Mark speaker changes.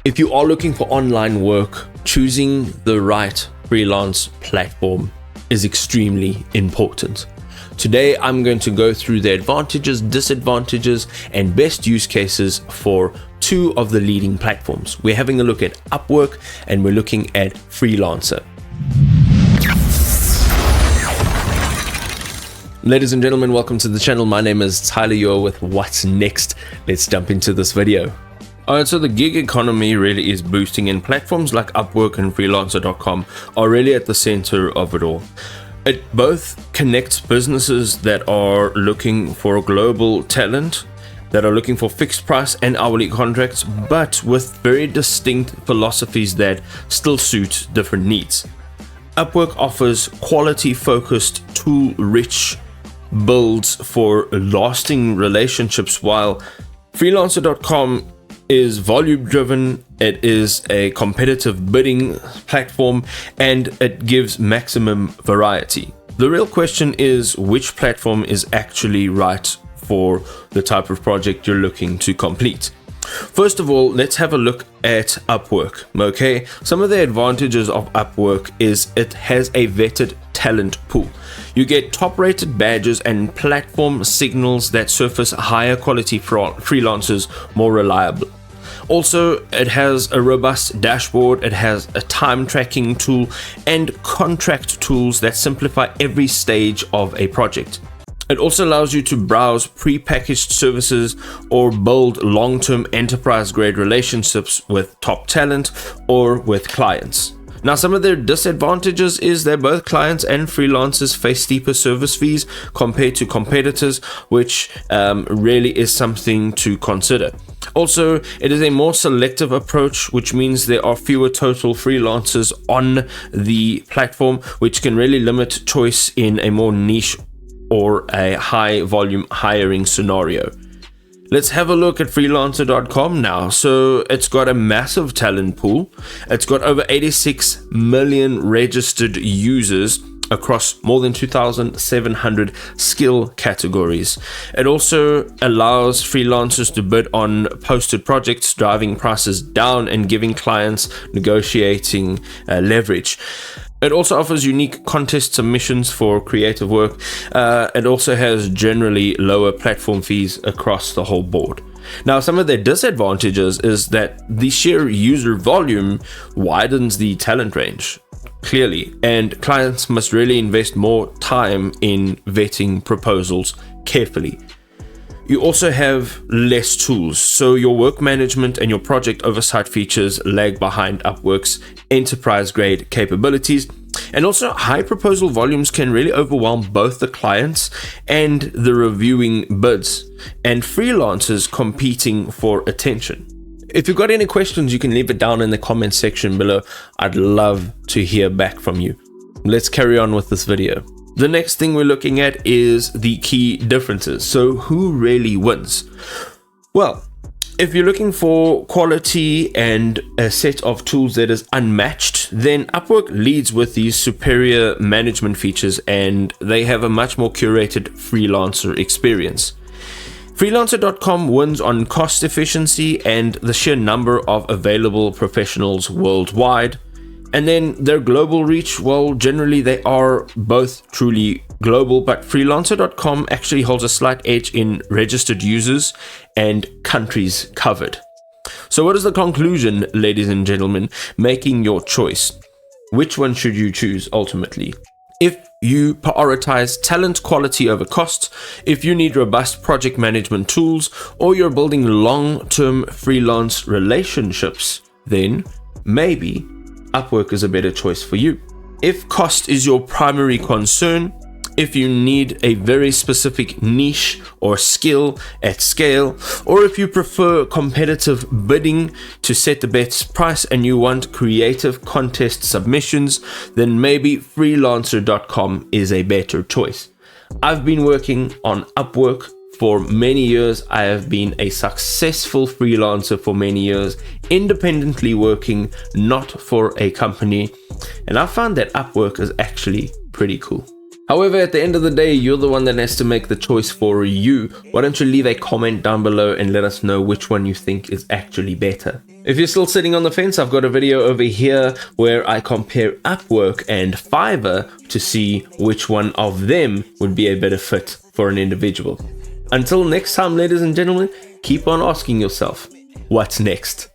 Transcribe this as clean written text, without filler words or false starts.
Speaker 1: If you are looking for online work, choosing the right freelance platform is extremely important. Today, I'm going to go through the advantages, disadvantages, and best use cases for two of the leading platforms. We're having a look at Upwork and we're looking at Freelancer. Ladies and gentlemen, welcome to the channel. My name is Tyler. You're with What's Next. Let's jump into this video. Alright, so the gig economy really is boosting, and platforms like Upwork and freelancer.com are really at the center of it all. It both connects businesses that are looking for global talent, that are looking for fixed price and hourly contracts, but with very distinct philosophies that still suit different needs. Upwork offers quality-focused, tool-rich builds for lasting relationships, while freelancer.com is volume driven. It is a competitive bidding platform and it gives maximum variety. The real question is which platform is actually right for the type of project you're looking to complete. First of all, let's have a look at Upwork. Okay, some of the advantages of Upwork is it has a vetted talent pool. You get top-rated badges and platform signals that surface higher quality freelancers more reliably. Also, it has a robust dashboard, it has a time tracking tool and contract tools that simplify every stage of a project. It also allows you to browse pre-packaged services or build long-term enterprise-grade relationships with top talent or with clients. Now, some of their disadvantages is that both clients and freelancers face steeper service fees compared to competitors, which really is something to consider. Also, it is a more selective approach, which means there are fewer total freelancers on the platform, which can really limit choice in a more niche or a high volume hiring scenario. Let's have a look at freelancer.com now. So it's got a massive talent pool. It's got over 86 million registered users across more than 2,700 skill categories. It also allows freelancers to bid on posted projects, driving prices down and giving clients negotiating leverage. It also offers unique contest submissions for creative work. It also has generally lower platform fees across the whole board. Now, some of their disadvantages is that the sheer user volume widens the talent range, clearly, and clients must really invest more time in vetting proposals carefully. You also have less tools, so your work management and your project oversight features lag behind Upwork's enterprise-grade capabilities, and also high proposal volumes can really overwhelm both the clients and the reviewing bids, and freelancers competing for attention. If you've got any questions, you can leave it down in the comment section below. I'd love to hear back from you. Let's carry on with this video. The next thing we're looking at is the key differences. So who really wins? Well, if you're looking for quality and a set of tools that is unmatched, then Upwork leads with these superior management features, and they have a much more curated freelancer experience. Freelancer.com wins on cost efficiency and the sheer number of available professionals worldwide. And then their global reach, well, generally they are both truly global, but freelancer.com actually holds a slight edge in registered users and countries covered. So what is the conclusion, ladies and gentlemen? Making your choice. Which one should you choose ultimately? If you prioritize talent quality over cost, if you need robust project management tools, or you're building long-term freelance relationships, then maybe Upwork is a better choice for you. If cost is your primary concern, if you need a very specific niche or skill at scale, or if you prefer competitive bidding to set the best price and you want creative contest submissions, then maybe freelancer.com is a better choice. I've been working on Upwork for many years. I have been a successful freelancer for many years, independently working, not for a company. And I found that Upwork is actually pretty cool. However, at the end of the day, you're the one that has to make the choice for you. Why don't you leave a comment down below and let us know which one you think is actually better. If you're still sitting on the fence, I've got a video over here where I compare Upwork and Fiverr to see which one of them would be a better fit for an individual. Until next time, ladies and gentlemen, keep on asking yourself, what's next?